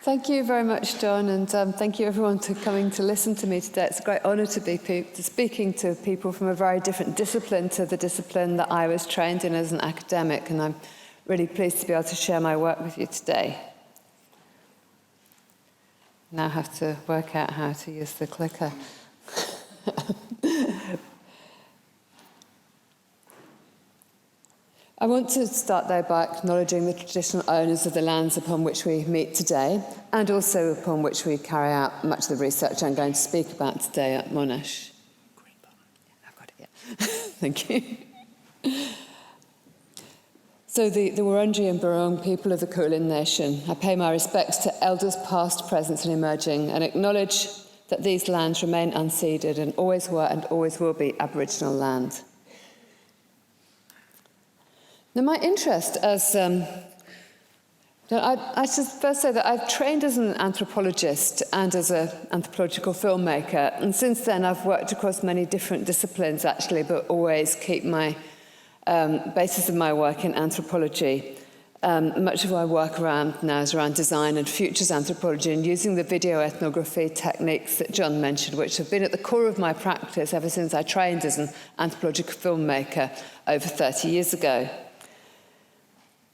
Thank you very much, John, and thank you everyone for coming to listen to me today. It's a great honour to be speaking to people from a very different discipline to the discipline that I was trained in as an academic, and I'm really pleased to be able to share my work with you today. Now I have to work out how to use the clicker. I want to start, though, by acknowledging the traditional owners of the lands upon which we meet today, and also upon which we carry out much of the research I'm going to speak about today at Monash. I've got it, yeah. Thank you. So the Wurundjeri and Burung people of the Kulin Nation, I pay my respects to elders past, present and emerging, and acknowledge that these lands remain unceded and always were and always will be Aboriginal land. Now, my interest as... I should first say that I've trained as an anthropologist and as an anthropological filmmaker, and since then I've worked across many different disciplines, actually, but always keep my basis of my work in anthropology. Much of my work now is around design and futures anthropology and using the video ethnography techniques that John mentioned, which have been at the core of my practice ever since I trained as an anthropological filmmaker over 30 years ago.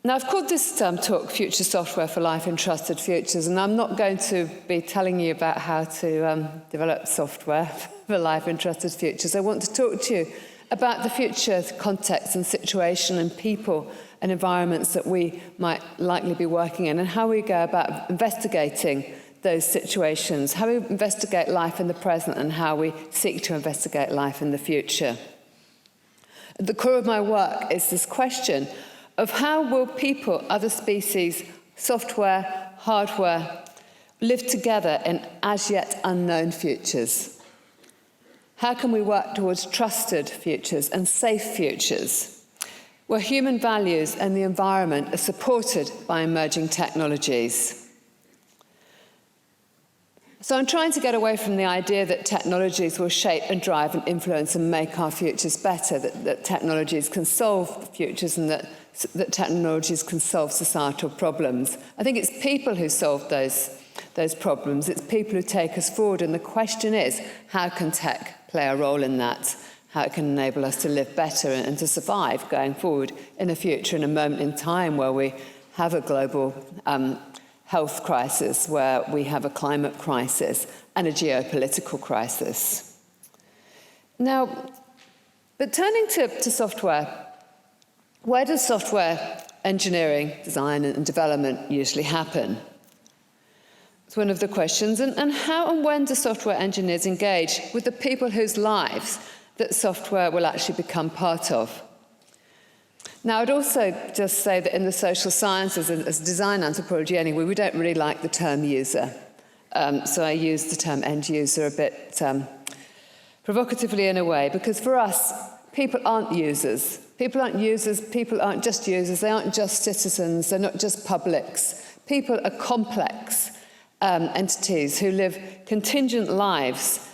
Now, I've called this talk Future Software for Life in Trusted Futures, and I'm not going to be telling you about how to develop software for life in trusted futures. I want to talk to you about the future context and situation and people and environments that we might likely be working in, and how we go about investigating those situations, how we investigate life in the present and how we seek to investigate life in the future. At the core of my work is this question of how will people, other species, software, hardware, live together in as yet unknown futures? How can we work towards trusted futures and safe futures, where human values and the environment are supported by emerging technologies? So I'm trying to get away from the idea that technologies will shape and drive and influence and make our futures better, that technologies can solve futures and that technologies can solve societal problems. I think it's people who solve those problems. It's people who take us forward, and the question is, how can tech play a role in that? How it can enable us to live better and to survive going forward in the future, in a moment in time where we have a global health crisis, where we have a climate crisis and a geopolitical crisis. Now, but turning to software, where does software engineering, design and development usually happen? It's one of the questions. And how and when do software engineers engage with the people whose lives that software will actually become part of? Now, I'd also just say that in the social sciences, as design anthropology anyway, we don't really like the term user. So I use the term end user a bit provocatively in a way, because for us, people aren't users. People aren't users, people aren't just users, they aren't just citizens, they're not just publics. People are complex entities who live contingent lives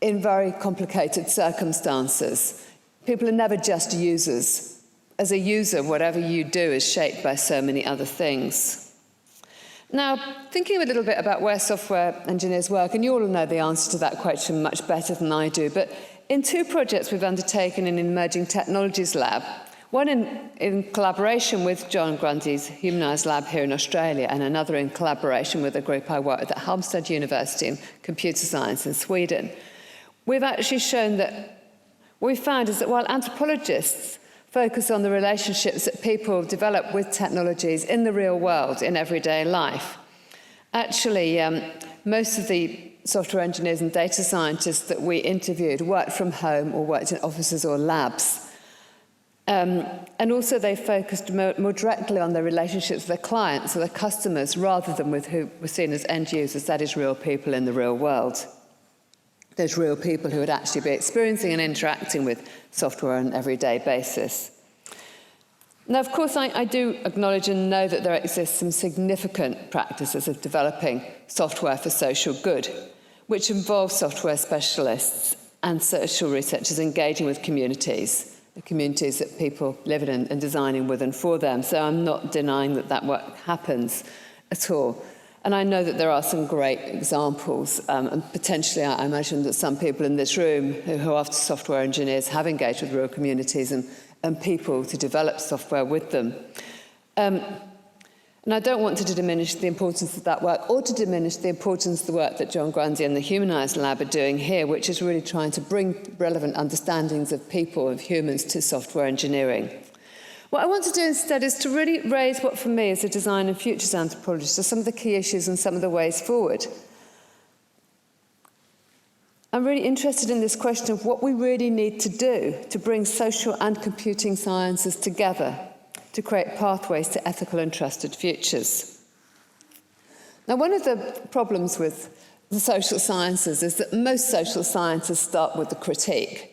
in very complicated circumstances. People are never just users. As a user, whatever you do is shaped by so many other things. Now, thinking a little bit about where software engineers work, and you all know the answer to that question much better than I do, but in two projects we've undertaken in an Emerging Technologies Lab, one in collaboration with John Grundy's Humanised Lab here in Australia, and another in collaboration with a group I work with at Halmstad University in computer science in Sweden, we've actually shown that what we found is that while anthropologists focus on the relationships that people develop with technologies in the real world, in everyday life, actually most of the software engineers and data scientists that we interviewed worked from home or worked in offices or labs. And also they focused more directly on their relationships with their clients or their customers rather than with who were seen as end users, that is, real people in the real world. Those real people who would actually be experiencing and interacting with software on an everyday basis. Now, of course, I do acknowledge and know that there exists some significant practices of developing software for social good, which involve software specialists and social researchers engaging with communities, the communities that people live in and designing with and for them. So I'm not denying that that work happens at all. And I know that there are some great examples, and potentially I imagine that some people in this room who are software engineers have engaged with rural communities and people to develop software with them. And I don't want to diminish the importance of that work or to diminish the importance of the work that John Grundy and the Humanized Lab are doing here, which is really trying to bring relevant understandings of people, of humans, to software engineering. What I want to do instead is to really raise what for me as a design and futures anthropologist are some of the key issues and some of the ways forward. I'm really interested in this question of what we really need to do to bring social and computing sciences together to create pathways to ethical and trusted futures. Now, one of the problems with the social sciences is that most social sciences start with the critique.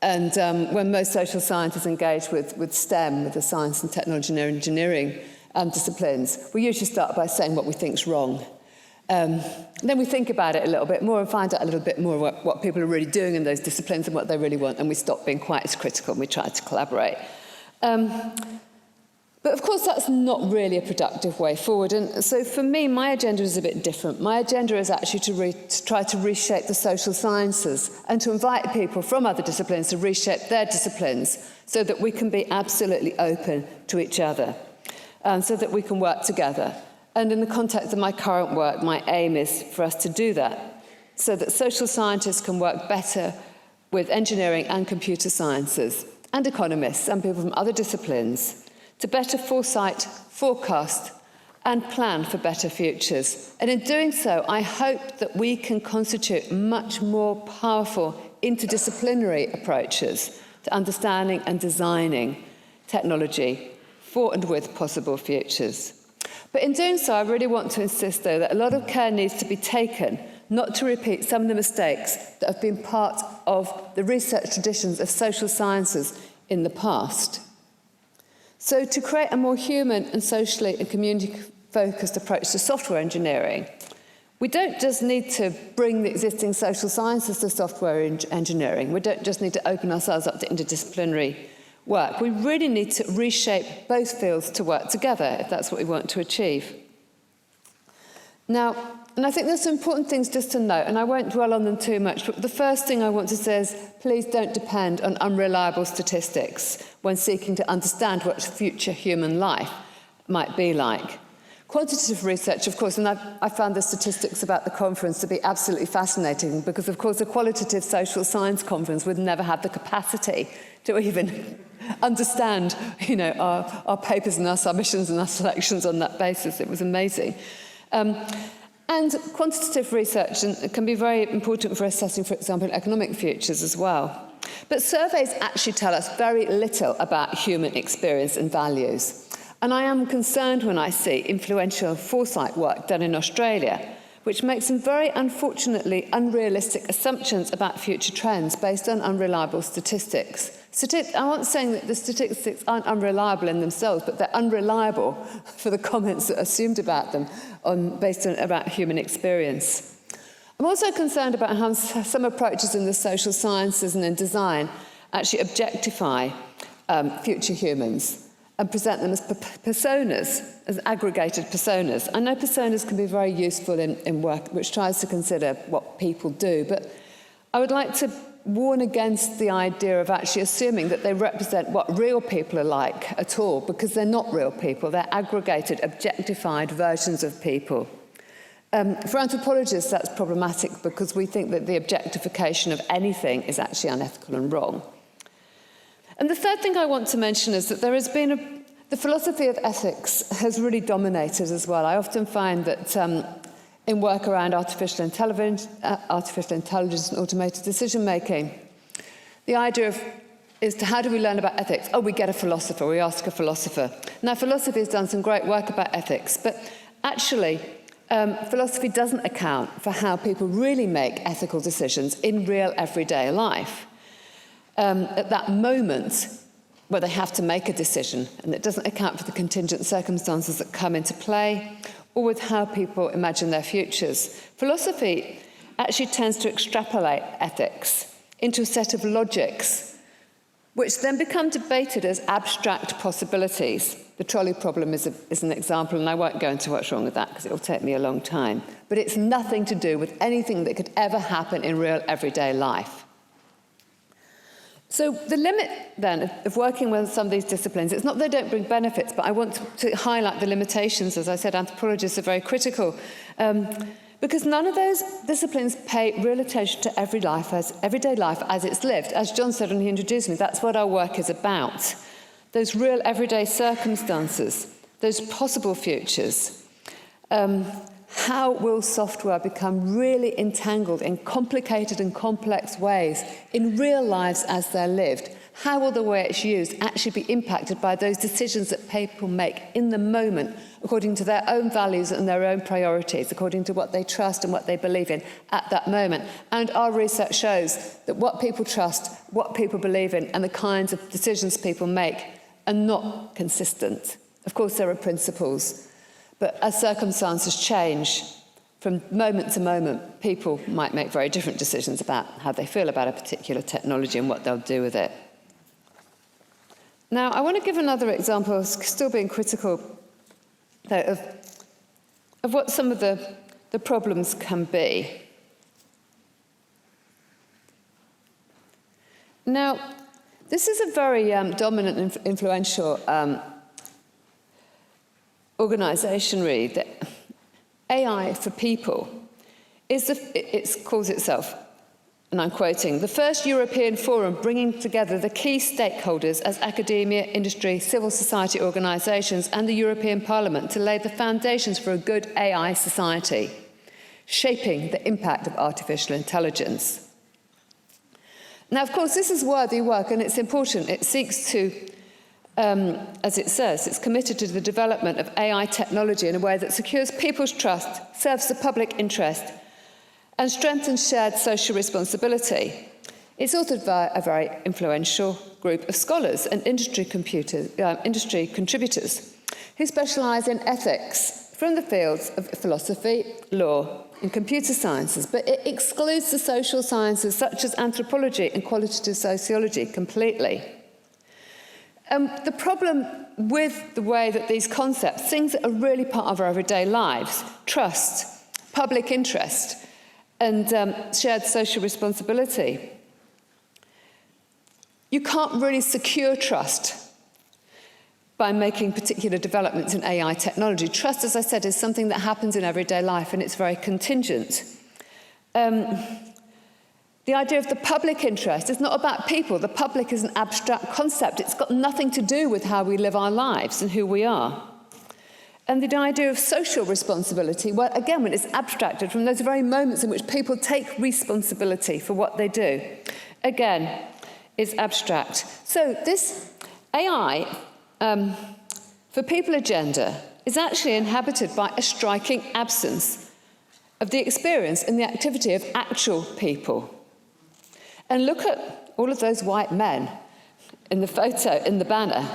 And when most social scientists engage with STEM, with the science and technology and engineering disciplines, we usually start by saying what we think is wrong. Then we think about it a little bit more and find out a little bit more what people are really doing in those disciplines and what they really want, and we stop being quite as critical and we try to collaborate. But of course, that's not really a productive way forward. And so for me, my agenda is a bit different. My agenda is actually to try to reshape the social sciences and to invite people from other disciplines to reshape their disciplines so that we can be absolutely open to each other, so that we can work together. And in the context of my current work, my aim is for us to do that, so that social scientists can work better with engineering and computer sciences, and economists and people from other disciplines, to better foresight, forecast, and plan for better futures. And in doing so, I hope that we can constitute much more powerful interdisciplinary approaches to understanding and designing technology for and with possible futures. But in doing so, I really want to insist, though, that a lot of care needs to be taken not to repeat some of the mistakes that have been part of the research traditions of social sciences in the past. So to create a more human and socially and community-focused approach to software engineering, we don't just need to bring the existing social sciences to software engineering. We don't just need to open ourselves up to interdisciplinary work. We really need to reshape both fields to work together if that's what we want to achieve. Now, and I think there's some important things just to note, and I won't dwell on them too much, but the first thing I want to say is please don't depend on unreliable statistics when seeking to understand what future human life might be like. Quantitative research, of course, and I found the statistics about the conference to be absolutely fascinating because, of course, a qualitative social science conference would never have the capacity to even understand, our papers and our submissions and our selections on that basis. It was amazing. And quantitative research can be very important for assessing, for example, economic futures as well. But surveys actually tell us very little about human experience and values. And I am concerned when I see influential foresight work done in Australia, which makes some very unfortunately unrealistic assumptions about future trends based on unreliable statistics. I'm not saying that the statistics aren't unreliable in themselves, but they're unreliable for the comments that are assumed about them based on about human experience. I'm also concerned about how some approaches in the social sciences and in design actually objectify future humans and present them as personas, as aggregated personas. I know personas can be very useful in work which tries to consider what people do, but I would like to warn against the idea of actually assuming that they represent what real people are like at all, because they're not real people. They're aggregated, objectified versions of people. For anthropologists, that's problematic because we think that the objectification of anything is actually unethical and wrong. And the third thing I want to mention is that there has been the philosophy of ethics has really dominated as well. I often find that in work around artificial intelligence and automated decision-making, the idea is how do we learn about ethics? Oh, we get a philosopher, we ask a philosopher. Now, philosophy has done some great work about ethics, but actually, philosophy doesn't account for how people really make ethical decisions in real everyday life. At that moment where they have to make a decision, and it doesn't account for the contingent circumstances that come into play, or with how people imagine their futures. Philosophy actually tends to extrapolate ethics into a set of logics which then become debated as abstract possibilities. The trolley problem is an example, and I won't go into what's wrong with that because it will take me a long time. But it's nothing to do with anything that could ever happen in real everyday life. So the limit, then, of working with some of these disciplines, it's not that they don't bring benefits, but I want to highlight the limitations. As I said, anthropologists are very critical, because none of those disciplines pay real attention to everyday life as it's lived. As John said when he introduced me, that's what our work is about. Those real everyday circumstances, those possible futures. How will software become really entangled in complicated and complex ways in real lives as they're lived? How will the way it's used actually be impacted by those decisions that people make in the moment, according to their own values and their own priorities, according to what they trust and what they believe in at that moment? And our research shows that what people trust, what people believe in, and the kinds of decisions people make are not consistent. Of course, there are principles. But as circumstances change, from moment to moment, people might make very different decisions about how they feel about a particular technology and what they'll do with it. Now, I want to give another example, still being critical, though, of what some of the problems can be. Now, this is a very dominant and influential organisation, really, that AI for People is, it calls itself, and I'm quoting, the first European forum bringing together the key stakeholders as academia, industry, civil society organisations and the European Parliament to lay the foundations for a good AI society, shaping the impact of artificial intelligence. Now, of course, this is worthy work and it's important. It seeks to as it says, it's committed to the development of AI technology in a way that secures people's trust, serves the public interest, and strengthens shared social responsibility. It's authored by a very influential group of scholars and industry contributors who specialise in ethics from the fields of philosophy, law, and computer sciences, but it excludes the social sciences such as anthropology and qualitative sociology completely. The problem with the way that these concepts, things that are really part of our everyday lives, trust, public interest, and shared social responsibility, you can't really secure trust by making particular developments in AI technology. Trust, as I said, is something that happens in everyday life, and it's very contingent. The idea of the public interest is not about people. The public is an abstract concept. It's got nothing to do with how we live our lives and who we are. And the idea of social responsibility, well, again, when it's abstracted from those very moments in which people take responsibility for what they do, again, is abstract. So this AI for People agenda is actually inhabited by a striking absence of the experience and the activity of actual people. And look at all of those white men in the photo, in the banner.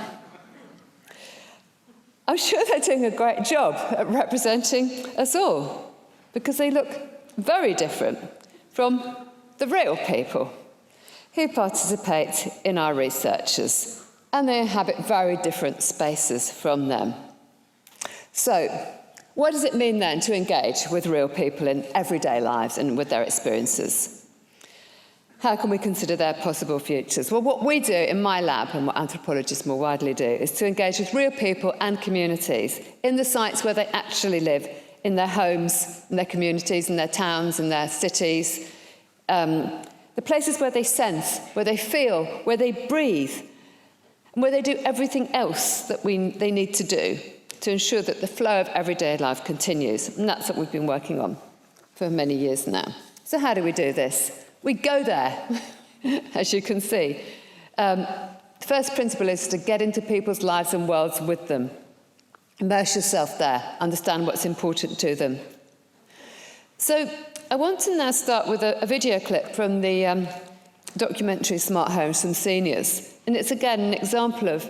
I'm sure they're doing a great job at representing us all, because they look very different from the real people who participate in our researches, and they inhabit very different spaces from them. So, what does it mean then to engage with real people in everyday lives and with their experiences? How can we consider their possible futures? Well, what we do in my lab, and what anthropologists more widely do, is to engage with real people and communities in the sites where they actually live, in their homes, in their communities, in their towns, in their cities, the places where they sense, where they feel, where they breathe, and where they do everything else that they need to do to ensure that the flow of everyday life continues. And that's what we've been working on for many years now. So how do we do this? We go there, as you can see. The first principle is to get into people's lives and worlds with them. Immerse yourself there, understand what's important to them. So I want to now start with a video clip from the documentary Smart Homes from Seniors. And it's, again, an example of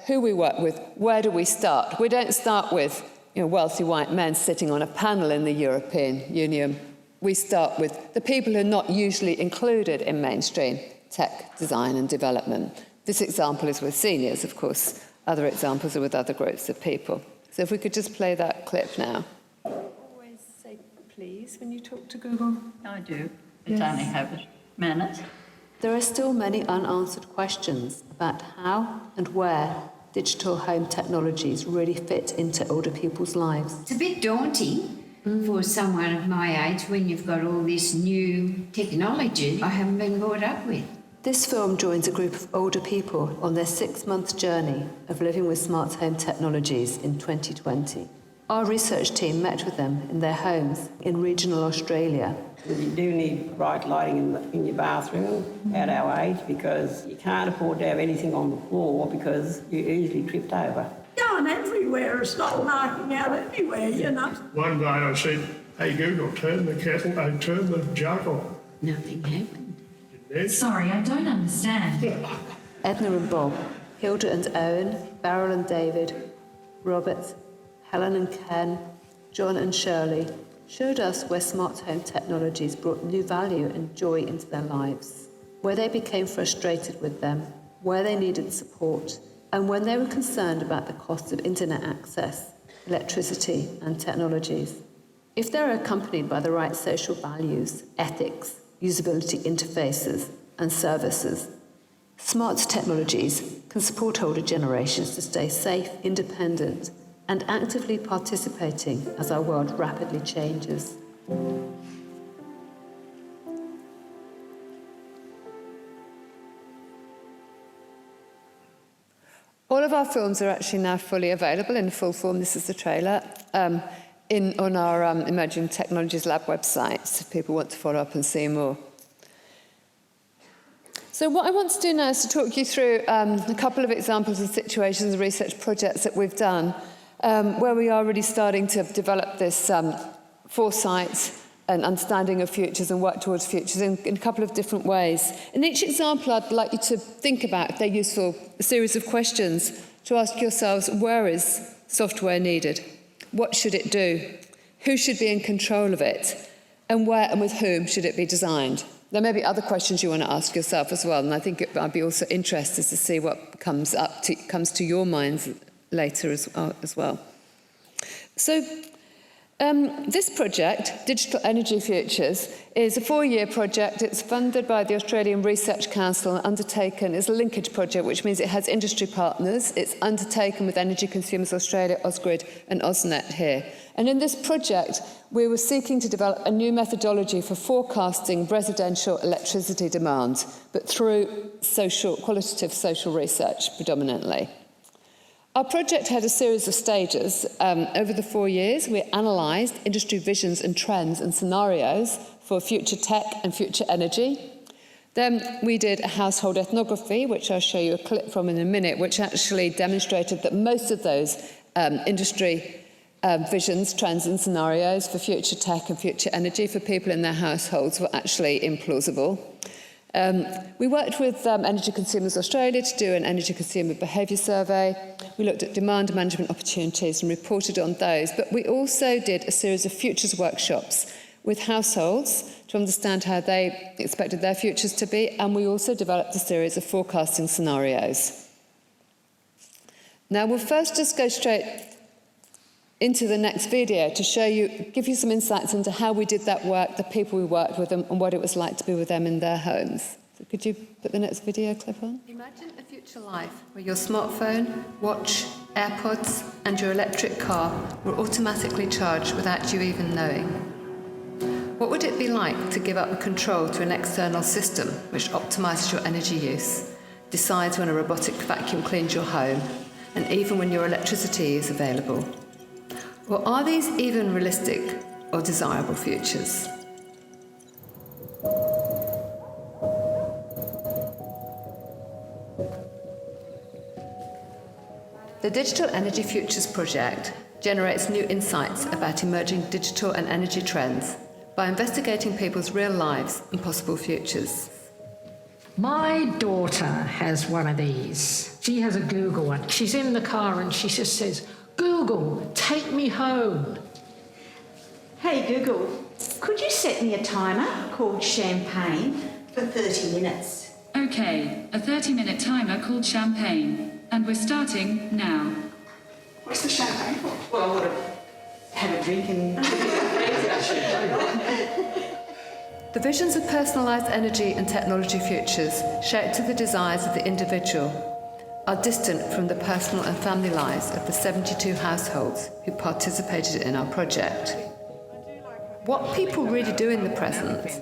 who we work with. Where do we start? We don't start with wealthy white men sitting on a panel in the European Union. We start with the people who are not usually included in mainstream tech design and development. This example is with seniors, of course. Other examples are with other groups of people. So if we could just play that clip now. Always say please when you talk to Google. I do. It's only habit. Manners. There are still many unanswered questions about how and where digital home technologies really fit into older people's lives. It's a bit daunting for someone of my age when you've got all this new technology I haven't been brought up with. This film joins a group of older people on their 6-month journey of living with smart home technologies in 2020. Our research team met with them in their homes in regional Australia. You do need bright lighting in your bathroom at our age, because you can't afford to have anything on the floor because you're easily tripped over. Going everywhere, it's not marking out everywhere, you know. One day I said, hey Google, turn the kettle, turn the jug on. Nothing happened. Sorry, I don't understand. Edna and Bob, Hilda and Owen, Beryl and David, Robert, Helen and Ken, John and Shirley showed us where smart home technologies brought new value and joy into their lives, where they became frustrated with them, where they needed support, and when they were concerned about the cost of internet access, electricity and technologies. If they're accompanied by the right social values, ethics, usability interfaces and services, smart technologies can support older generations to stay safe, independent and actively participating as our world rapidly changes. All of our films are actually now fully available in full form. This is the trailer. On our Emerging Technologies Lab website, if people want to follow up and see more. So what I want to do now is to talk you through a couple of examples of situations and research projects that we've done where we are really starting to develop this foresight and understanding of futures and work towards futures in a couple of different ways. In each example, I'd like you to think about, if they're useful, a series of questions to ask yourselves, where is software needed? What should it do? Who should be in control of it? And where and with whom should it be designed? There may be other questions you want to ask yourself as well, and I think I'd be also interested to see what comes to your minds later as well. So this project, Digital Energy Futures, is a 4-year project. It's funded by the Australian Research Council and undertaken as a linkage project, which means it has industry partners. It's undertaken with Energy Consumers Australia, Ausgrid and AusNet here. And in this project, we were seeking to develop a new methodology for forecasting residential electricity demand, but through qualitative social research predominantly. Our project had a series of stages. Over the 4 years, we analysed industry visions and trends and scenarios for future tech and future energy. Then we did a household ethnography, which I'll show you a clip from in a minute, which actually demonstrated that most of those industry visions, trends and scenarios for future tech and future energy for people in their households were actually implausible. We worked with Energy Consumers Australia to do an energy consumer behaviour survey. We looked at demand management opportunities and reported on those, but we also did a series of futures workshops with households to understand how they expected their futures to be, and we also developed a series of forecasting scenarios. Now we'll first just go straight into the next video to give you some insights into how we did that work, the people we worked with, and what it was like to be with them in their homes. So could you put the next video clip on? Imagine a future life where your smartphone, watch, AirPods and your electric car were automatically charged without you even knowing. What would it be like to give up the control to an external system which optimises your energy use, decides when a robotic vacuum cleans your home, and even when your electricity is available? Or are these even realistic or desirable futures? The Digital Energy Futures project generates new insights about emerging digital and energy trends by investigating people's real lives and possible futures. My daughter has one of these. She has a Google one. She's in the car and she just says, Google, take me home. Hey Google, could you set me a timer called Champagne for 30 minutes? Okay, a 30-minute timer called champagne, and we're starting now. What's the champagne for? Well, I want to have a drink and The visions of personalised energy and technology futures, shaped to the desires of the individual, are distant from the personal and family lives of the 72 households who participated in our project. What people really do in the present,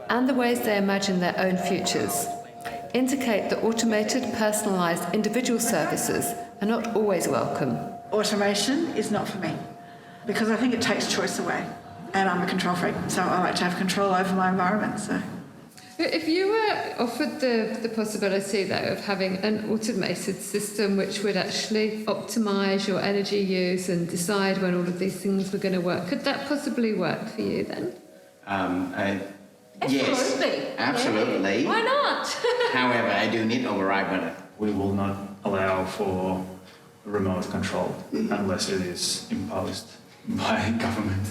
and the ways they imagine their own futures, indicate that automated, personalised individual services are not always welcome. Automation is not for me because I think it takes choice away. And I'm a control freak, so I like to have control over my environment. So, If you were offered the possibility, though, of having an automated system which would actually optimise your energy use and decide when all of these things were going to work, could that possibly work for you then? Yes, absolutely. Why not? However, I do need override button. We will not allow for remote control unless it is imposed by government.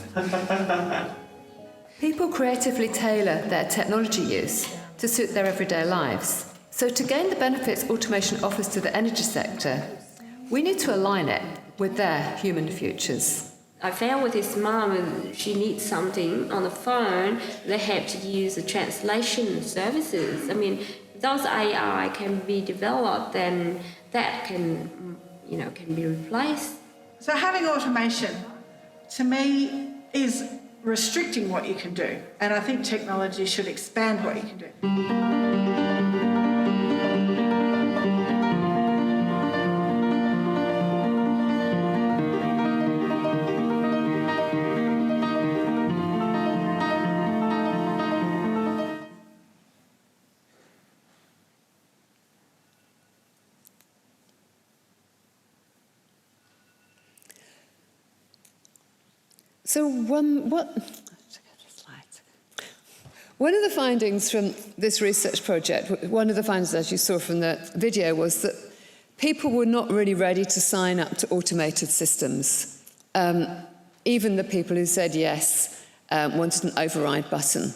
People creatively tailor their technology use to suit their everyday lives. So to gain the benefits automation offers to the energy sector, we need to align it with their human futures. I found with his mum, and she needs something on the phone, they have to use the translation services. I mean, if those AI can be developed, then that can be replaced. so having automation, to me, is restricting what you can do. And I think technology should expand what you can do. So one of the findings from this research project, one of the findings, as you saw from the video, was that people were not really ready to sign up to automated systems. Even the people who said yes wanted an override button.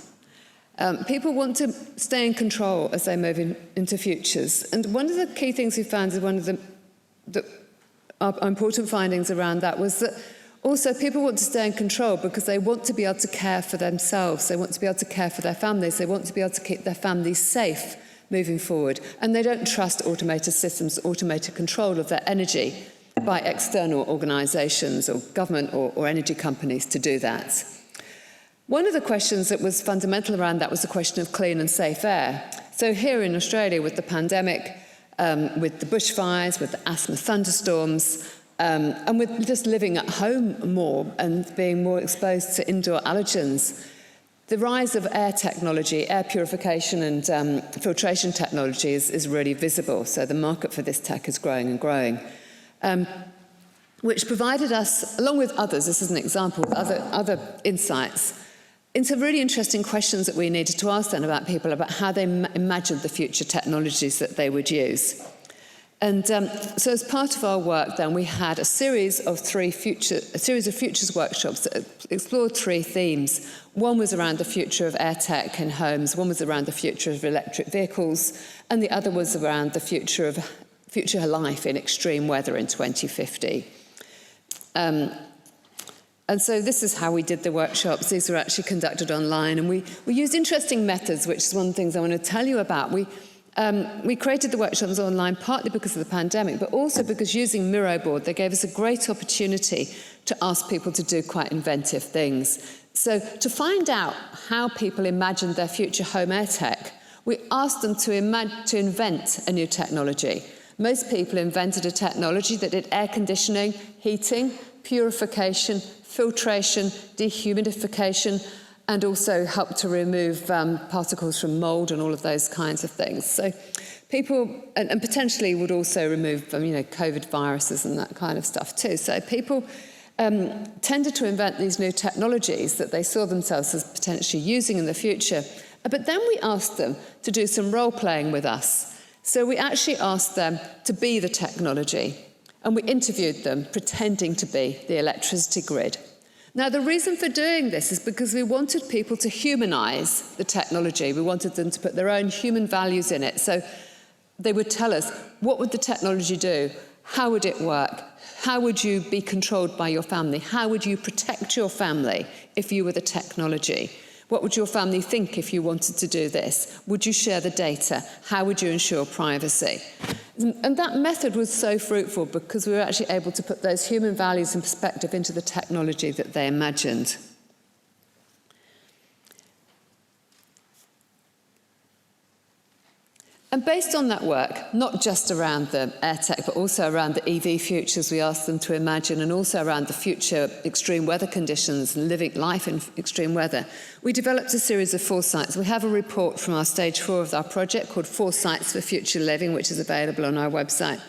People want to stay in control as they move into futures. And one of the key things we found, one of the important findings around that, was that also people want to stay in control because they want to be able to care for themselves, they want to be able to care for their families, they want to be able to keep their families safe moving forward. And they don't trust automated systems, automated control of their energy by external organisations or government or energy companies to do that. One of the questions that was fundamental around that was the question of clean and safe air. So here in Australia, with the pandemic, with the bushfires, with the asthma thunderstorms, and with just living at home more and being more exposed to indoor allergens, the rise of air technology, air purification and filtration technology is really visible. So the market for this tech is growing and growing, which provided us, along with others, this is an example, other insights, into really interesting questions that we needed to ask then about people, about how they imagined the future technologies that they would use. And so as part of our work then, we had a series of futures workshops that explored three themes. One was around the future of air tech in homes, one was around the future of electric vehicles, and the other was around the future life in extreme weather in 2050. And so this is how we did the workshops. These were actually conducted online, and we used interesting methods, which is one of the things I want to tell you about. We created the workshops online partly because of the pandemic, but also because using Miro board, they gave us a great opportunity to ask people to do quite inventive things. So to find out how people imagined their future home air tech, we asked them to invent a new technology. Most people invented a technology that did air conditioning, heating, purification, filtration, dehumidification, and also help to remove particles from mould and all of those kinds of things. So people, and potentially would also remove COVID viruses and that kind of stuff too. So people tended to invent these new technologies that they saw themselves as potentially using in the future. But then we asked them to do some role-playing with us. So we actually asked them to be the technology, and we interviewed them pretending to be the electricity grid. Now, the reason for doing this is because we wanted people to humanise the technology. We wanted them to put their own human values in it. So they would tell us, what would the technology do? How would it work? How would you be controlled by your family? How would you protect your family if you were the technology? What would your family think if you wanted to do this? Would you share the data? How would you ensure privacy? And that method was so fruitful because we were actually able to put those human values and perspective into the technology that they imagined. And based on that work, not just around the air tech, but also around the EV futures we asked them to imagine, and also around the future extreme weather conditions and living life in extreme weather, we developed a series of foresights. We have a report from our stage 4 of our project called Foresights for Future Living, which is available on our website.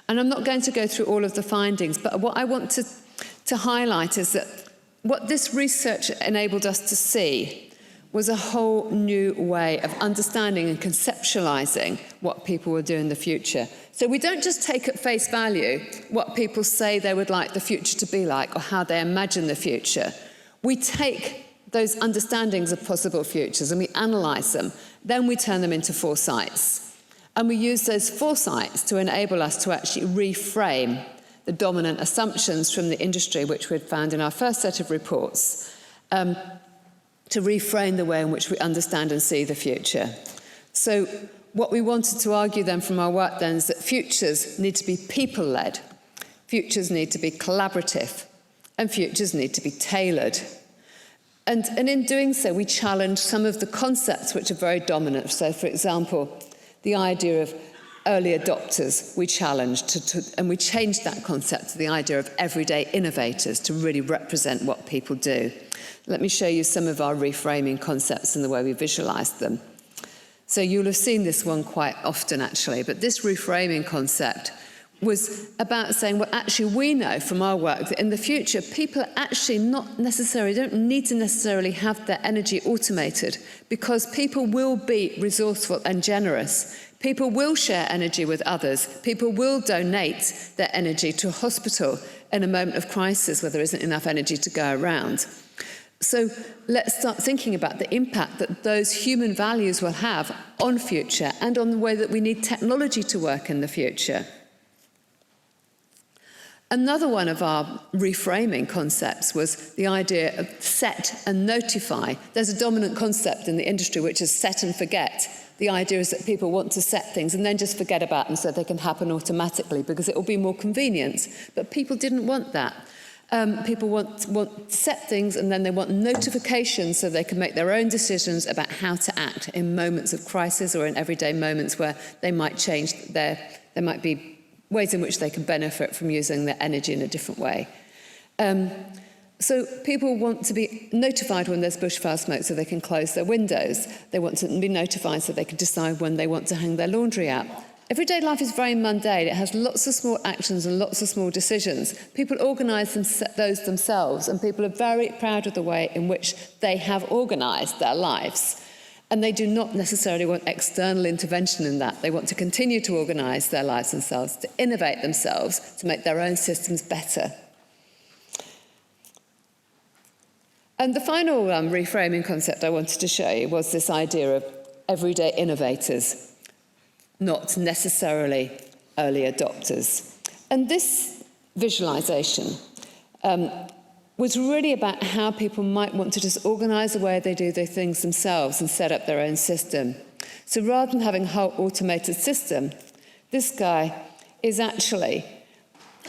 And I'm not going to go through all of the findings, but what I want to highlight is that what this research enabled us to see was a whole new way of understanding and conceptualising what people will do in the future. So we don't just take at face value what people say they would like the future to be like or how they imagine the future. We take those understandings of possible futures and we analyse them. Then we turn them into foresights. And we use those foresights to enable us to actually reframe the dominant assumptions from the industry, which we'd found in our first set of reports, to reframe the way in which we understand and see the future. So what we wanted to argue then from our work then is that futures need to be people-led, futures need to be collaborative, and futures need to be tailored. And in doing so, we challenged some of the concepts which are very dominant. So, for example, the idea of early adopters we challenged, and we changed that concept to the idea of everyday innovators to really represent what people do. Let me show you some of our reframing concepts and the way we visualised them. So you'll have seen this one quite often, actually, but this reframing concept was about saying, well, actually, we know from our work that in the future, people are actually don't need to necessarily have their energy automated, because people will be resourceful and generous. People will share energy with others. People will donate their energy to a hospital in a moment of crisis where there isn't enough energy to go around. So let's start thinking about the impact that those human values will have on future and on the way that we need technology to work in the future. Another one of our reframing concepts was the idea of set and notify. There's a dominant concept in the industry which is set and forget. The idea is that people want to set things and then just forget about them so they can happen automatically because it will be more convenient. But people didn't want that. People want to set things and then they want notifications so they can make their own decisions about how to act in moments of crisis or in everyday moments where they might change there might be ways in which they can benefit from using their energy in a different way. So people want to be notified when there's bushfire smoke so they can close their windows. They want to be notified so they can decide when they want to hang their laundry out. Everyday life is very mundane. It has lots of small actions and lots of small decisions. People organise those themselves, and people are very proud of the way in which they have organised their lives. And they do not necessarily want external intervention in that. They want to continue to organise their lives themselves, to innovate themselves, to make their own systems better. And the final reframing concept I wanted to show you was this idea of everyday innovators, not necessarily early adopters. And this visualisation was really about how people might want to just organise the way they do their things themselves and set up their own system. So rather than having a whole automated system, this guy is actually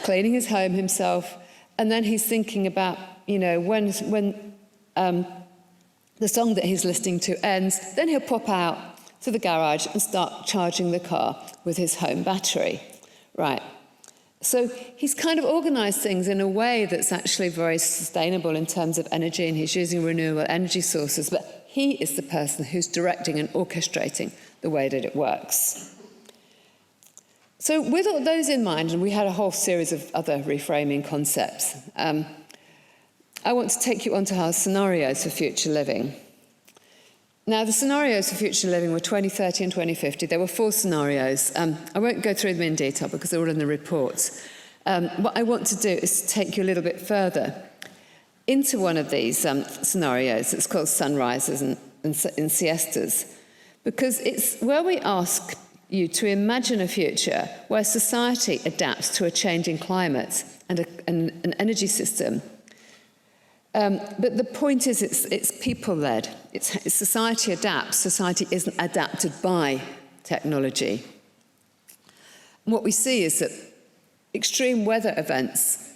cleaning his home himself, and then he's thinking about, when the song that he's listening to ends, then he'll pop out to the garage and start charging the car with his home battery. Right. So he's kind of organised things in a way that's actually very sustainable in terms of energy, and he's using renewable energy sources, but he is the person who's directing and orchestrating the way that it works. So with all those in mind, and we had a whole series of other reframing concepts, I want to take you onto our scenarios for future living. Now, the scenarios for future living were 2030 and 2050. There were 4 scenarios. I won't go through them in detail because they're all in the reports. What I want to do is to take you a little bit further into one of these scenarios. It's called sunrises and siestas, because it's where we ask you to imagine a future where society adapts to a changing climate and an energy system. But the point is, it's people-led. It's society adapts. Society isn't adapted by technology. And what we see is that extreme weather events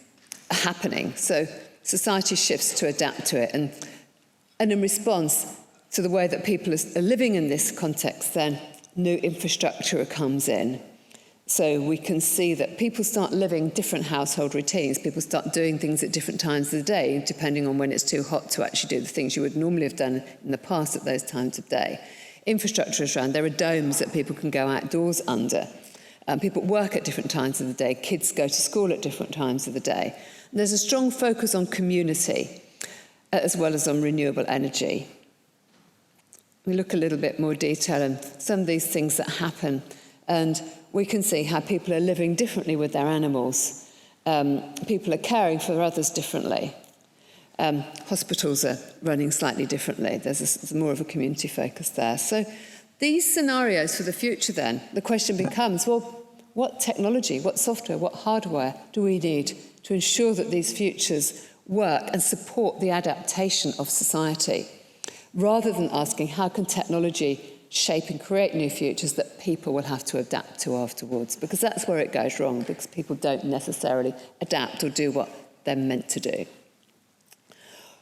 are happening. So society shifts to adapt to it. And in response to the way that people are living in this context, then new infrastructure comes in. So we can see that people start living different household routines. People start doing things at different times of the day, depending on when it's too hot to actually do the things you would normally have done in the past at those times of day. Infrastructure is around. There are domes that people can go outdoors under. People work at different times of the day. Kids go to school at different times of the day. And there's a strong focus on community, as well as on renewable energy. We look a little bit more detail in some of these things that happen, and we can see how people are living differently with their animals. People are caring for others differently. Hospitals are running slightly differently. There's more of a community focus there. So these scenarios for the future then, the question becomes, well, what technology, what software, what hardware do we need to ensure that these futures work and support the adaptation of society, rather than asking how can technology shape and create new futures that people will have to adapt to afterwards, because that's where it goes wrong, because people don't necessarily adapt or do what they're meant to do.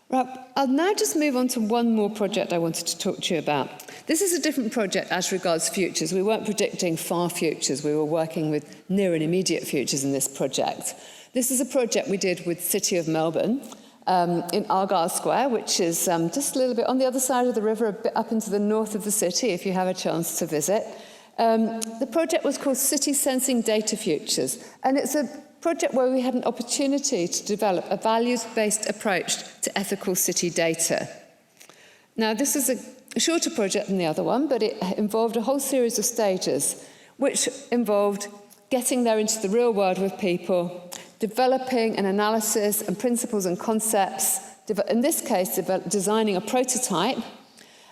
Right, I'll now just move on to one more project I wanted to talk to you about. This is a different project as regards futures. We weren't predicting far futures. We were working with near and immediate futures in this project. This is a project we did with City of Melbourne in Argyle Square, which is just a little bit on the other side of the river, a bit up into the north of the city, if you have a chance to visit. The project was called City Sensing Data Futures, and it's a project where we had an opportunity to develop a values-based approach to ethical city data. Now, this is a shorter project than the other one, but it involved a whole series of stages, which involved getting there into the real world with people, developing an analysis and principles and concepts, in this case, designing a prototype,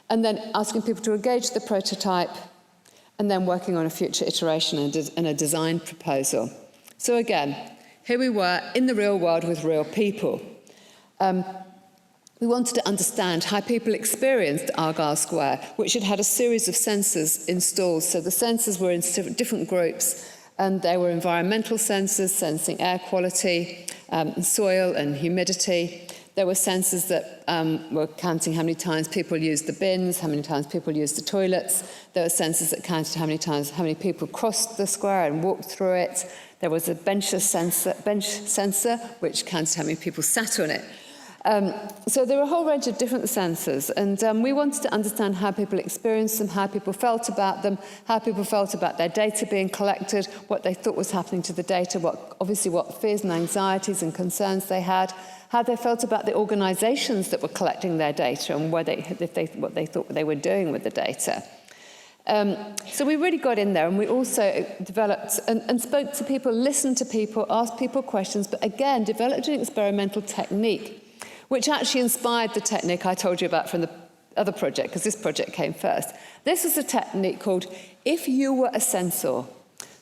and then asking people to engage the prototype, and then working on a future iteration and a design proposal. So again, here we were in the real world with real people. We wanted to understand how people experienced Argyle Square, which had had a series of sensors installed. So the sensors were in different groups, and they were environmental sensors, sensing air quality, soil and humidity. There were sensors that were counting how many times people used the bins, how many times people used the toilets. There were sensors that counted how many people crossed the square and walked through it. There was a bench sensor, which counted how many people sat on it. So there were a whole range of different sensors, and we wanted to understand how people experienced them, how people felt about them, how people felt about their data being collected, what they thought was happening to the data, what fears and anxieties and concerns they had, how they felt about the organisations that were collecting their data and what they thought they were doing with the data. So we really got in there, and we also developed and spoke to people, listened to people, asked people questions, but again, developed an experimental technique, which actually inspired the technique I told you about from the other project, because this project came first. This was a technique called If You Were a Sensor.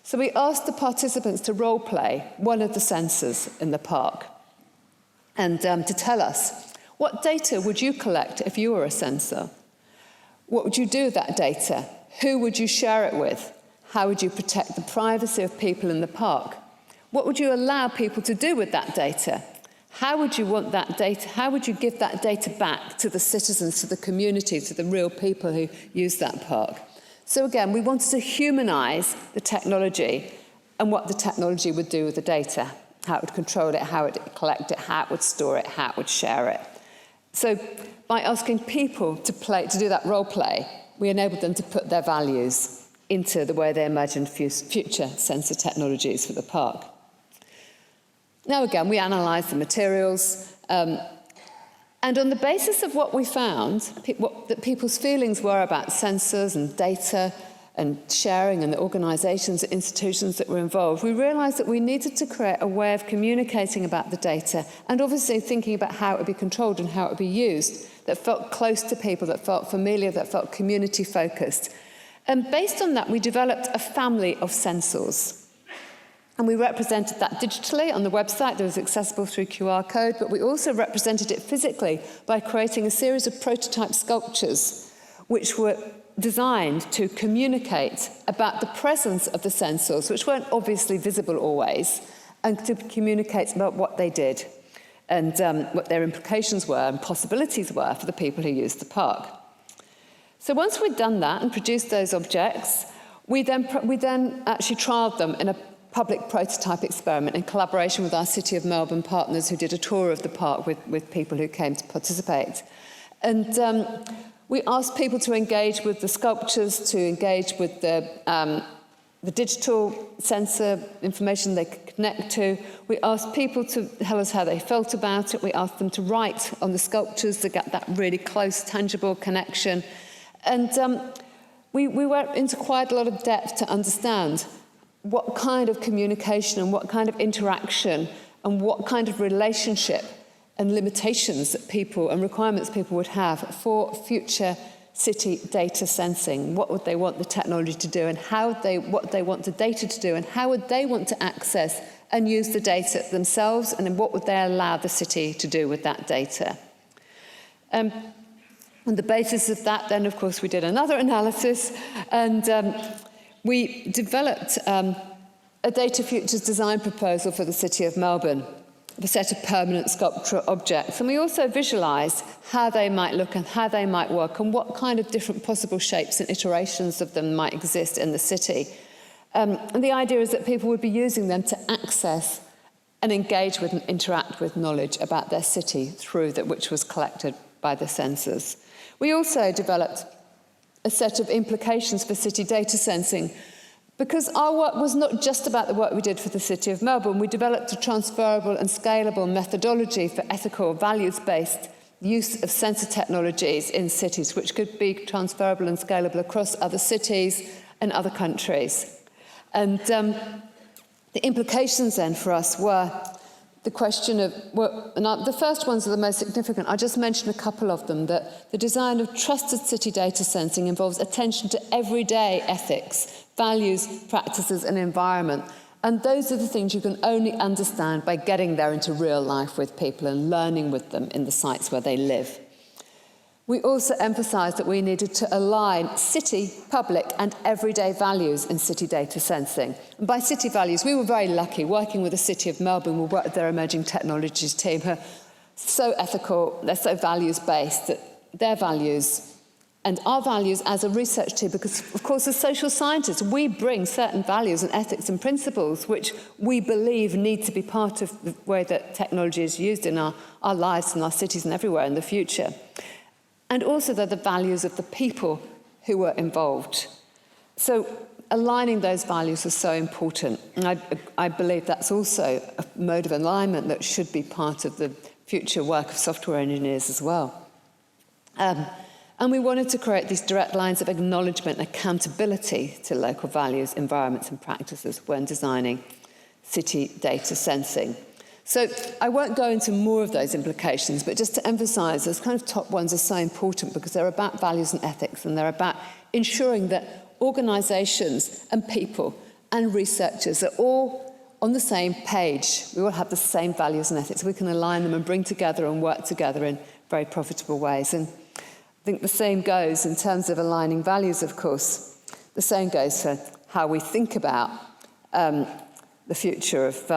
So we asked the participants to role play one of the sensors in the park, and to tell us, what data would you collect if you were a sensor? What would you do with that data? Who would you share it with? How would you protect the privacy of people in the park? What would you allow people to do with that data? How would you want that data? How would you give that data back to the citizens, to the community, to the real people who use that park? So again, we wanted to humanise the technology and what the technology would do with the data, how it would control it, how it would collect it, how it would store it, how it would share it. So by asking people to do that role play, we enabled them to put their values into the way they imagined future sensor technologies for the park. Now again, we analysed the materials, and on the basis of what we found, what people's feelings were about sensors and data, and sharing and the organisations and institutions that were involved, we realised that we needed to create a way of communicating about the data and obviously thinking about how it would be controlled and how it would be used that felt close to people, that felt familiar, that felt community focused. And based on that, we developed a family of sensors. And we represented that digitally on the website that was accessible through QR code, but we also represented it physically by creating a series of prototype sculptures which were designed to communicate about the presence of the sensors, which weren't obviously visible always, and to communicate about what they did and what their implications were and possibilities were for the people who used the park. So once we'd done that and produced those objects, we then actually trialled them in a public prototype experiment in collaboration with our City of Melbourne partners who did a tour of the park with people who came to participate. And we asked people to engage with the sculptures, to engage with the digital sensor information they could connect to. We asked people to tell us how they felt about it. We asked them to write on the sculptures to get that really close, tangible connection. And we went into quite a lot of depth to understand what kind of communication and what kind of interaction and what kind of relationship and limitations that people and requirements people would have for future city data sensing. What would they want the technology to do and what they want the data to do and how would they want to access and use the data themselves and then what would they allow the city to do with that data. On the basis of that, then, of course, we did another analysis and we developed a data futures design proposal for the City of Melbourne, a set of permanent sculptural objects. And we also visualised how they might look and how they might work and what kind of different possible shapes and iterations of them might exist in the city. And the idea is that people would be using them to access and engage with and interact with knowledge about their city through that which was collected by the sensors. We also developed a set of implications for city data sensing. Because our work was not just about the work we did for the City of Melbourne, we developed a transferable and scalable methodology for ethical, values-based use of sensor technologies in cities, which could be transferable and scalable across other cities and other countries. And the implications then for us were the question of, the first ones are the most significant. I just mentioned a couple of them, that the design of trusted city data sensing involves attention to everyday ethics, values, practices and environment. And those are the things you can only understand by getting there into real life with people and learning with them in the sites where they live. We also emphasised that we needed to align city, public and everyday values in city data sensing. And by city values, we were very lucky working with the City of Melbourne. We worked with their emerging technologies team who are so ethical, they're so values-based that their values and our values as a research team, because of course as social scientists, we bring certain values and ethics and principles which we believe need to be part of the way that technology is used in our lives and our cities and everywhere in the future. And also they're the values of the people who were involved. So aligning those values is so important. And I believe that's also a mode of alignment that should be part of the future work of software engineers as well. And we wanted to create these direct lines of acknowledgement and accountability to local values, environments and practices when designing city data sensing. So I won't go into more of those implications, but just to emphasise, those kind of top ones are so important because they're about values and ethics and they're about ensuring that organisations and people and researchers are all on the same page. We all have the same values and ethics. We can align them and bring together and work together in very profitable ways. And I think the same goes in terms of aligning values, of course. The same goes for how we think about the future of,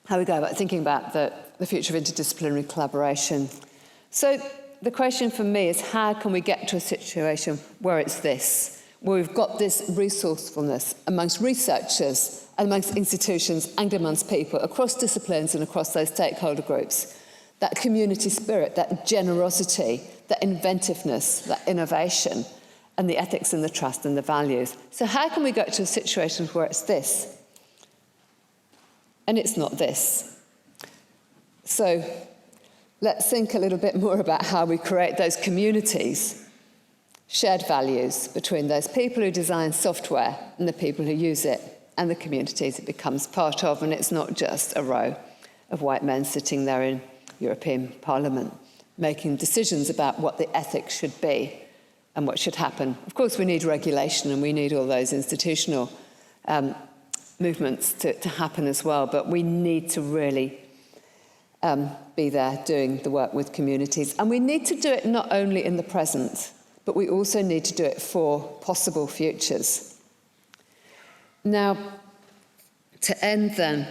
how we go about thinking about the future of interdisciplinary collaboration. So the question for me is how can we get to a situation where it's this, where we've got this resourcefulness amongst researchers and amongst institutions and amongst people across disciplines and across those stakeholder groups. That community spirit, that generosity, that inventiveness, that innovation, and the ethics and the trust and the values. So how can we get to a situation where it's this? And it's not this. So let's think a little bit more about how we create those communities shared values between those people who design software and the people who use it and the communities it becomes part of. And it's not just a row of white men sitting there in European Parliament making decisions about what the ethics should be and what should happen. Of course, we need regulation and we need all those institutional movements to happen as well, but we need to really be there doing the work with communities. And we need to do it not only in the present, but we also need to do it for possible futures. Now, to end then,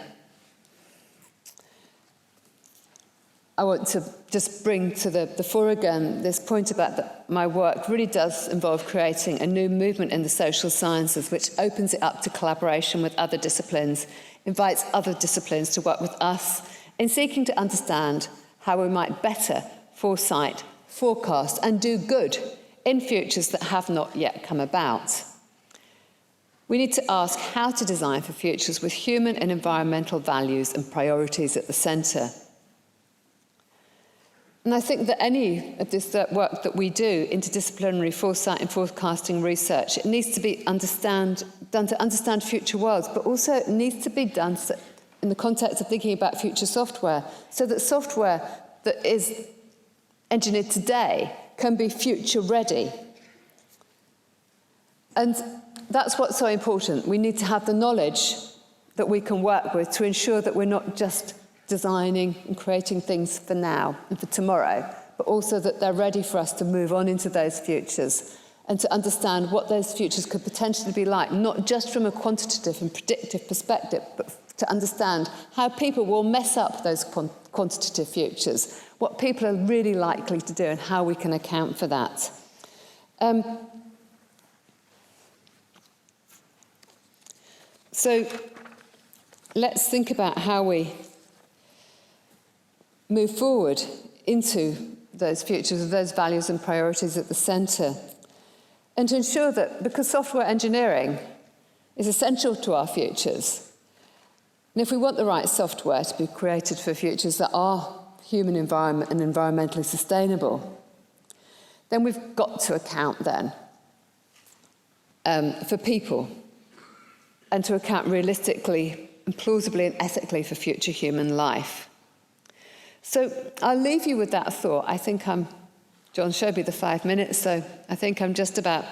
I want to just bring to the fore again this point about that my work really does involve creating a new movement in the social sciences which opens it up to collaboration with other disciplines, invites other disciplines to work with us in seeking to understand how we might better foresight, forecast and do good in futures that have not yet come about. We need to ask how to design for futures with human and environmental values and priorities at the centre. And I think that any of this work that we do, interdisciplinary foresight and forecasting research, it needs to be done to understand future worlds, but also it needs to be done in the context of thinking about future software, so that software that is engineered today can be future ready. And that's what's so important. We need to have the knowledge that we can work with to ensure that we're not just designing and creating things for now and for tomorrow, but also that they're ready for us to move on into those futures and to understand what those futures could potentially be like, not just from a quantitative and predictive perspective, but to understand how people will mess up those quantitative futures, what people are really likely to do and how we can account for that. So let's think about how we move forward into those futures of those values and priorities at the centre, and to ensure that, because software engineering is essential to our futures, and if we want the right software to be created for futures that are human environment and environmentally sustainable, then we've got to account then for people and to account realistically and plausibly and ethically for future human life. So I'll leave you with that thought. I think John showed me the 5 minutes, so I think I'm just about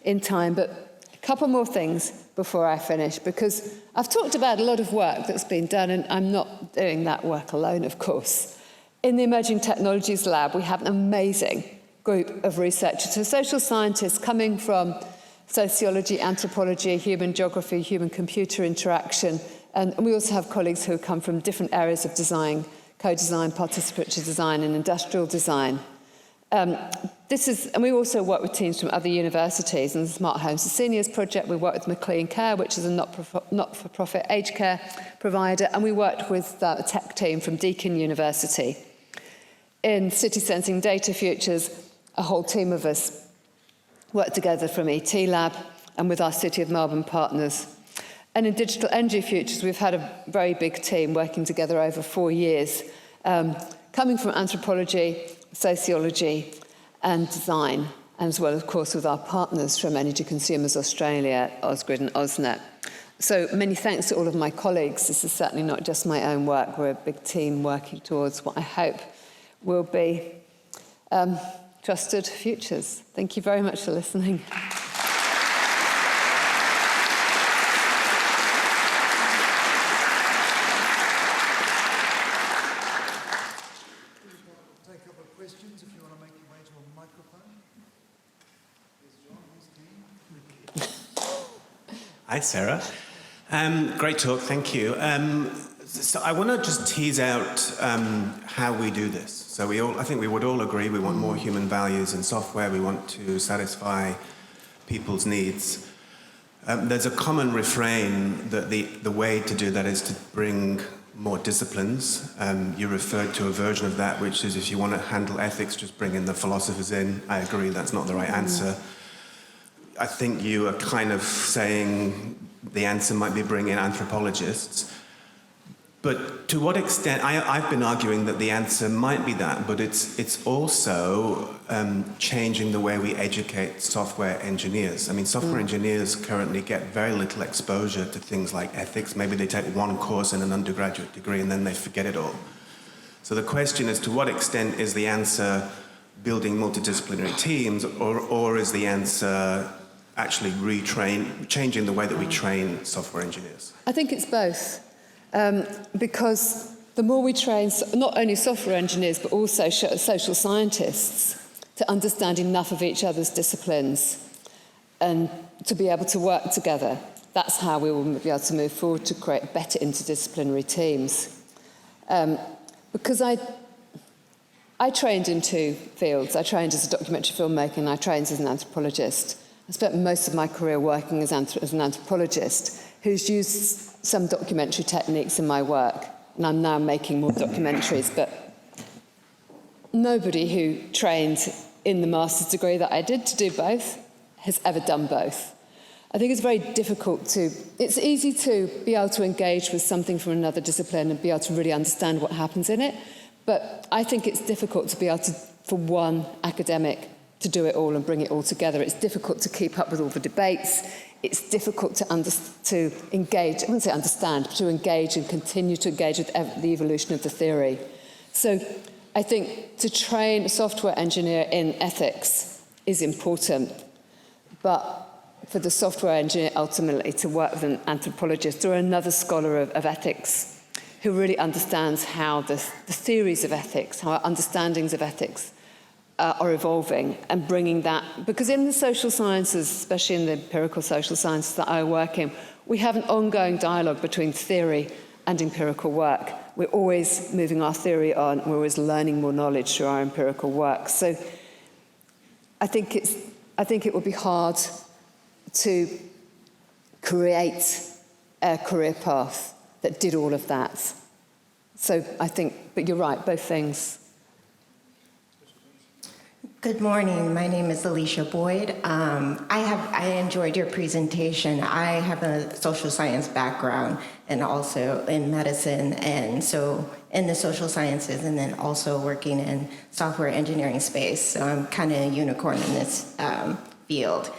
in time. But a couple more things before I finish, because I've talked about a lot of work that's been done, and I'm not doing that work alone, of course. In the Emerging Technologies Lab, we have an amazing group of researchers, so social scientists coming from sociology, anthropology, human geography, human-computer interaction, and we also have colleagues who come from different areas of design, co-design, participatory design and industrial design. And we also work with teams from other universities. In the Smart Homes for Seniors project, we work with McLean Care, which is a not-for-profit aged care provider, and we worked with a tech team from Deakin University. In City Sensing Data Futures, a whole team of us worked together from ET Lab and with our City of Melbourne partners. And in Digital Energy Futures, we've had a very big team working together over 4 years, coming from anthropology, sociology, and design, and as well, of course, with our partners from Energy Consumers Australia, Ausgrid and AusNet. So many thanks to all of my colleagues. This is certainly not just my own work. We're a big team working towards what I hope will be trusted futures. Thank you very much for listening. Hi, Sarah. Great talk, thank you. So I want to just tease out how we do this. So I think we would all agree we want more human values in software. We want to satisfy people's needs. There's a common refrain that the way to do that is to bring more disciplines. You referred to a version of that, which is if you want to handle ethics, just bring in the philosophers in. I agree, that's not the right answer. I think you are kind of saying the answer might be bring in anthropologists. But to what extent, I've been arguing that the answer might be that, but it's also changing the way we educate software engineers. I mean, software engineers currently get very little exposure to things like ethics. Maybe they take one course in an undergraduate degree and then they forget it all. So the question is, to what extent is the answer building multidisciplinary teams, or is the answer actually changing the way that we train software engineers? I think it's both. Because the more we train not only software engineers but also social scientists to understand enough of each other's disciplines and to be able to work together, that's how we will be able to move forward to create better interdisciplinary teams. Because I trained in two fields. I trained as a documentary filmmaker and I trained as an anthropologist. I spent most of my career working as an anthropologist who's used some documentary techniques in my work, and I'm now making more documentaries, but nobody who trained in the master's degree that I did to do both has ever done both. I think it's very difficult it's easy to be able to engage with something from another discipline and be able to really understand what happens in it, but I think it's difficult to be able to, for one academic, to do it all and bring it all together. It's difficult to keep up with all the debates. It's difficult to engage, I wouldn't say understand, but to engage and continue to engage with the evolution of the theory. So I think to train a software engineer in ethics is important, but for the software engineer ultimately to work with an anthropologist or another scholar of ethics who really understands how the theories of ethics, how our understandings of ethics are evolving, and bringing that, because in the social sciences, especially in the empirical social sciences that I work in, we have an ongoing dialogue between theory and empirical work. We're always moving our theory on, we're always learning more knowledge through our empirical work. So I think it would be hard to create a career path that did all of that. So I think, but you're right, both things. Good morning. My name is Alicia Boyd. I enjoyed your presentation. I have a social science background and also in medicine, and so in the social sciences, and then also working in software engineering space. So I'm kind of a unicorn in this field.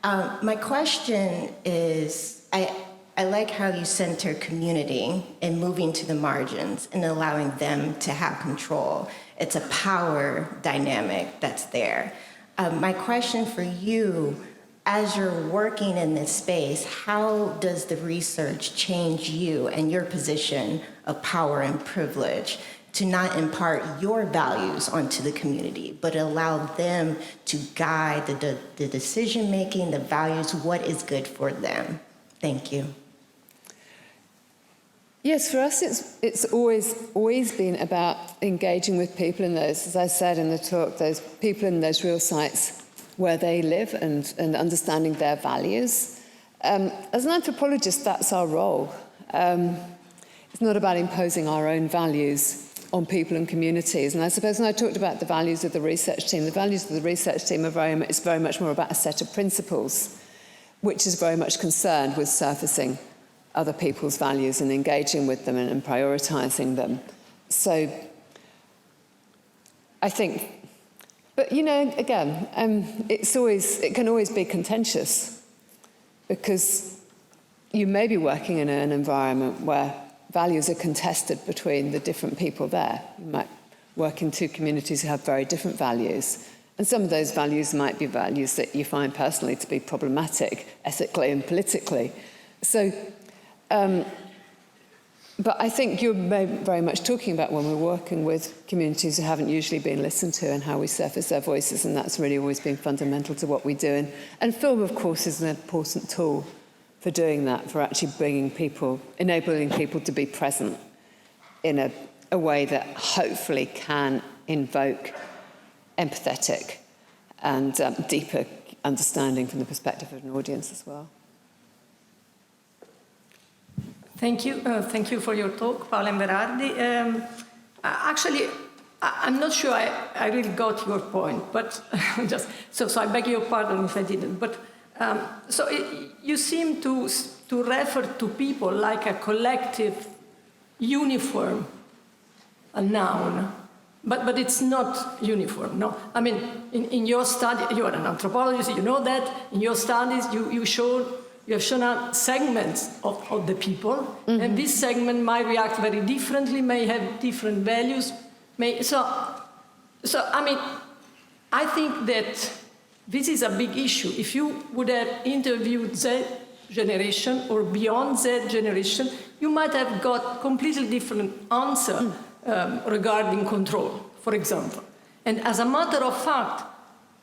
My question is, I like how you center community and moving to the margins and allowing them to have control. It's a power dynamic that's there. My question for you, as you're working in this space, how does the research change you and your position of power and privilege to not impart your values onto the community, but allow them to guide the decision-making, the values, what is good for them? Thank you. Yes, for us it's always been about engaging with people in those, as I said in the talk, those people in those real sites where they live and understanding their values. As an anthropologist, that's our role. It's not about imposing our own values on people and communities. And I suppose when I talked about the values of the research team, the values of the research team are very much more about a set of principles, which is very much concerned with surfacing other people's values and engaging with them and prioritising them. So I think, but you know, again, it can always be contentious because you may be working in an environment where values are contested between the different people there. You might work in two communities who have very different values. And some of those values might be values that you find personally to be problematic, ethically and politically. So, but I think you're very much talking about when we're working with communities who haven't usually been listened to and how we surface their voices, and that's really always been fundamental to what we do. And film, of course, is an important tool for doing that, for actually enabling people to be present in a way that hopefully can invoke empathetic and deeper understanding from the perspective of an audience as well. Thank you for your talk, Paola and Berardi. Actually, I'm not sure I really got your point, but so I beg your pardon if I didn't. But you seem to refer to people like a collective uniform noun, but it's not uniform. No, I mean, in your study, you are an anthropologist, you know that. In your studies, you have shown out segments of the people, and this segment might react very differently, may have different values. So I mean, I think that this is a big issue. If you would have interviewed Z generation or beyond Z generation, you might have got completely different answer regarding control, for example. And as a matter of fact,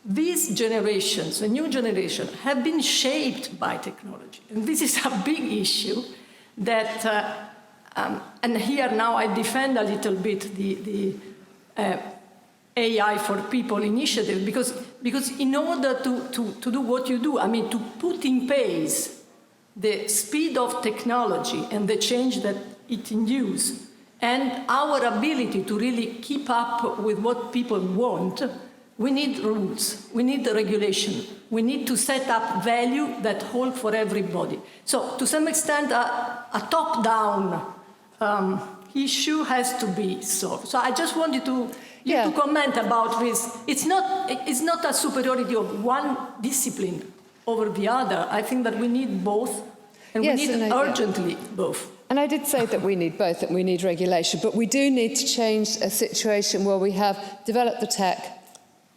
these generations, the new generation, have been shaped by technology. And this is a big issue that, and here now I defend a little bit the AI for People initiative, because in order to do what you do, I mean, to put in pace the speed of technology and the change that it induces, and our ability to really keep up with what people want, we need rules, we need the regulation, we need to set up value that hold for everybody. So to some extent, a top-down issue has to be solved. So I just wanted to comment about this. It's not a superiority of one discipline over the other. I think that we need both, and we need urgently both. And I did say that we need both, that we need regulation, but we do need to change a situation where we have developed the tech,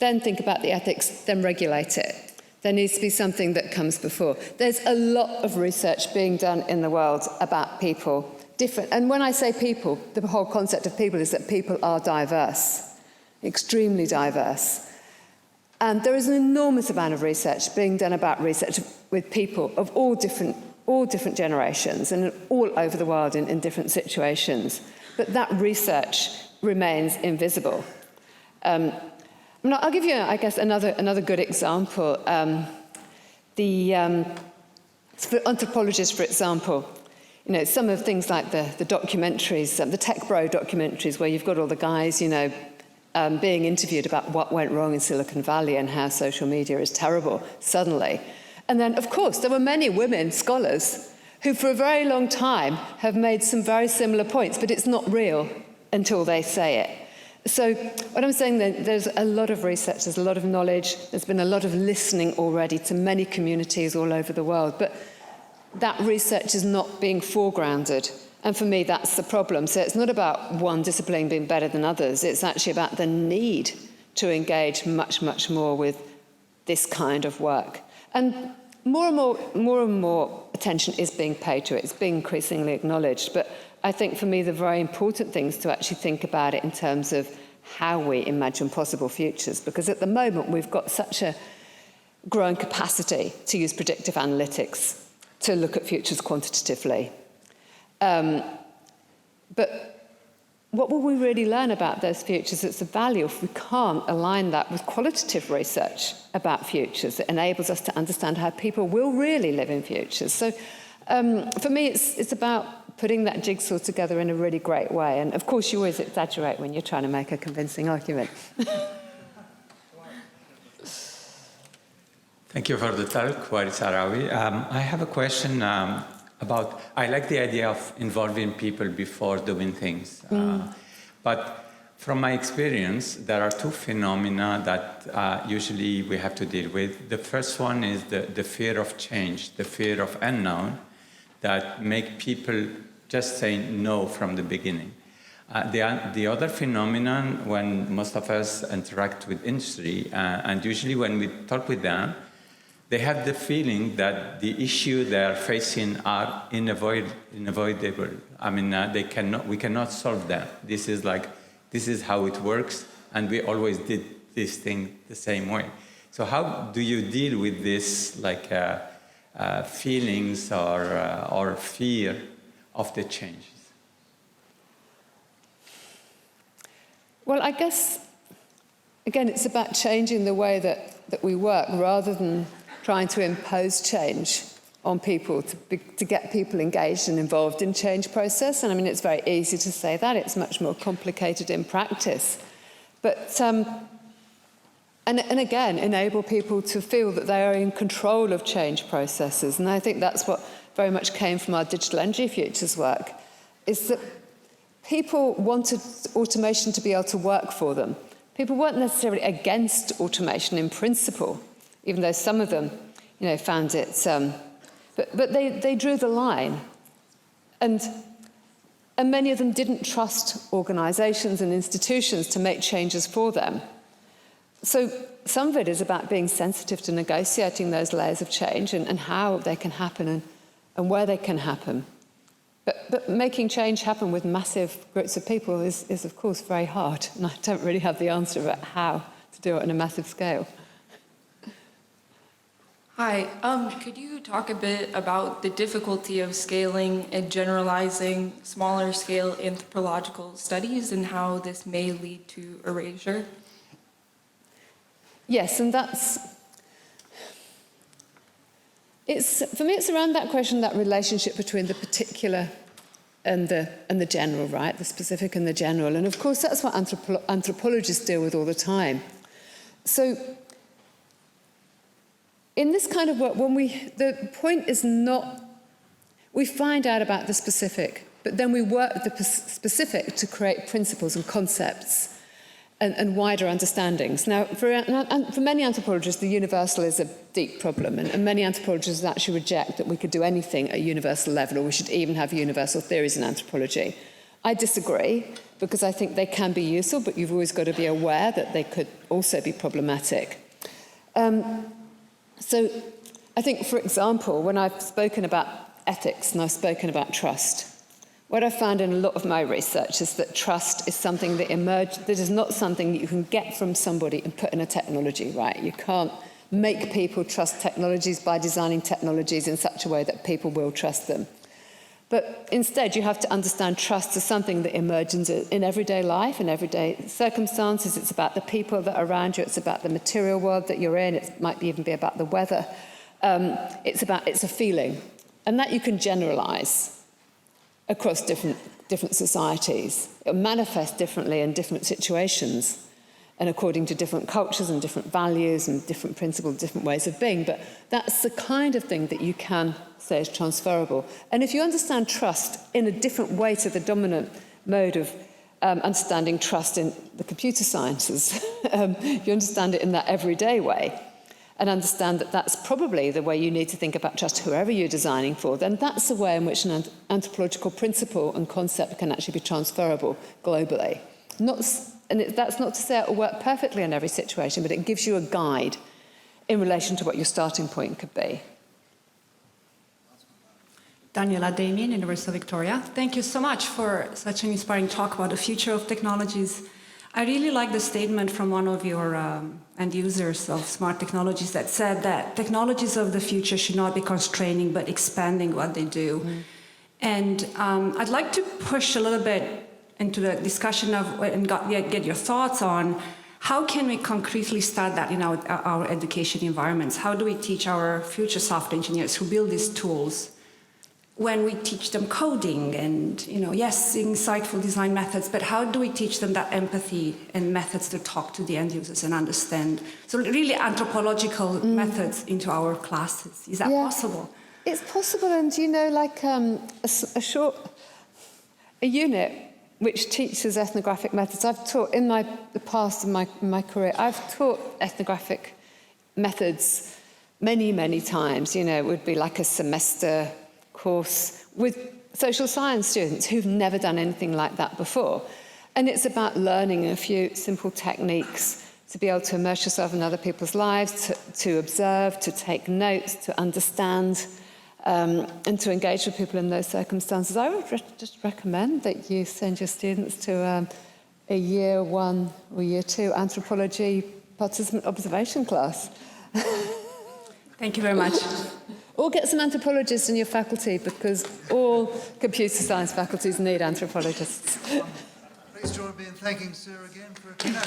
then think about the ethics, then regulate it. There needs to be something that comes before. There's a lot of research being done in the world about people, different. And when I say people, the whole concept of people is that people are diverse, extremely diverse. And there is an enormous amount of research being done about research with people of all different generations and all over the world in different situations. But that research remains invisible. I'll give you, I guess, another good example. For anthropologists, for example, you know, some of things like the documentaries, the tech bro documentaries, where you've got all the guys, you know, being interviewed about what went wrong in Silicon Valley and how social media is terrible suddenly. And then, of course, there were many women scholars who for a very long time have made some very similar points, but it's not real until they say it. So what I'm saying then, there's a lot of research, there's a lot of knowledge, there's been a lot of listening already to many communities all over the world, but that research is not being foregrounded. And for me, that's the problem. So it's not about one discipline being better than others, it's actually about the need to engage much, much more with this kind of work. And more and more attention is being paid to it. It's being increasingly acknowledged. But I think for me, the very important thing is to actually think about it in terms of how we imagine possible futures. Because at the moment, we've got such a growing capacity to use predictive analytics to look at futures quantitatively. But what will we really learn about those futures that's of value if we can't align that with qualitative research about futures that enables us to understand how people will really live in futures? So for me, it's about putting that jigsaw together in a really great way. And of course, you always exaggerate when you're trying to make a convincing argument. Thank you for the talk, Warid Sarawi. I have a question about, I like the idea of involving people before doing things. But from my experience, there are two phenomena that usually we have to deal with. The first one is the fear of change, the fear of unknown, that make people just say no from the beginning. The other phenomenon, when most of us interact with industry, and usually when we talk with them, they have the feeling that the issue they are facing are unavoidable. I mean, we cannot solve them. This is how it works, and we always did this thing the same way. So how do you deal with this, feelings or fear of the changes? Well, I guess, again, it's about changing the way that we work rather than trying to impose change on people to get people engaged and involved in change process. And I mean, it's very easy to say that. It's much more complicated in practice. But, and again, enable people to feel that they are in control of change processes. And I think that's what very much came from our digital energy futures work, is that people wanted automation to be able to work for them. People weren't necessarily against automation in principle, even though some of them, found it. But they drew the line, and many of them didn't trust organisations and institutions to make changes for them. So some of it is about being sensitive to negotiating those layers of change and how they can happen and where they can happen. But making change happen with massive groups of people is of course very hard, and I don't really have the answer about how to do it on a massive scale. Hi, could you talk a bit about the difficulty of scaling and generalizing smaller scale anthropological studies and how this may lead to erasure? Yes, and for me it's around that question, that relationship between the particular and the general, right? The specific and the general. And of course that's what anthropologists deal with all the time. So in this kind of work, the point is not, we find out about the specific, but then we work with the specific to create principles and concepts and wider understandings. Now, for many anthropologists, the universal is a deep problem, and many anthropologists actually reject that we could do anything at a universal level, or we should even have universal theories in anthropology. I disagree, because I think they can be useful, but you've always got to be aware that they could also be problematic. So I think, for example, when I've spoken about ethics and I've spoken about trust, what I've found in a lot of my research is that trust is something that is not something that you can get from somebody and put in a technology, right? You can't make people trust technologies by designing technologies in such a way that people will trust them. But instead, you have to understand trust as something that emerges in everyday life, in everyday circumstances. It's about the people that are around you. It's about the material world that you're in. It might even be about the weather. It's a feeling. And that you can generalise across different societies. It will manifest differently in different situations and according to different cultures and different values and different principles, different ways of being. But that's the kind of thing that you can say is transferable. And if you understand trust in a different way to the dominant mode of understanding trust in the computer sciences, you understand it in that everyday way, and understand that that's probably the way you need to think about trust whoever you're designing for, then that's the way in which an anthropological principle and concept can actually be transferable globally. That's not to say it will work perfectly in every situation, but it gives you a guide in relation to what your starting point could be. Daniela Damien, University of Victoria. Thank you so much for such an inspiring talk about the future of technologies. I really like the statement from one of your end users of smart technologies that said that technologies of the future should not be constraining but expanding what they do. Mm. And I'd like to push a little bit into the discussion of and get your thoughts on how can we concretely start that in our education environments? How do we teach our future software engineers who build these tools when we teach them coding and, yes, insightful design methods, but how do we teach them that empathy and methods to talk to the end users and understand? So really anthropological methods into our classes. Is that possible? It's possible, and like a unit which teaches ethnographic methods. I've taught in the past in my career, I've taught ethnographic methods many, many times. It would be like a semester course with social science students who've never done anything like that before. And it's about learning a few simple techniques to be able to immerse yourself in other people's lives, to observe, to take notes, to understand, and to engage with people in those circumstances. I would just recommend that you send your students to a year 1 or year 2 anthropology participant observation class. Thank you very much. Or get some anthropologists in your faculty, because all computer science faculties need anthropologists. Please join me in thanking Sarah again for her keynote.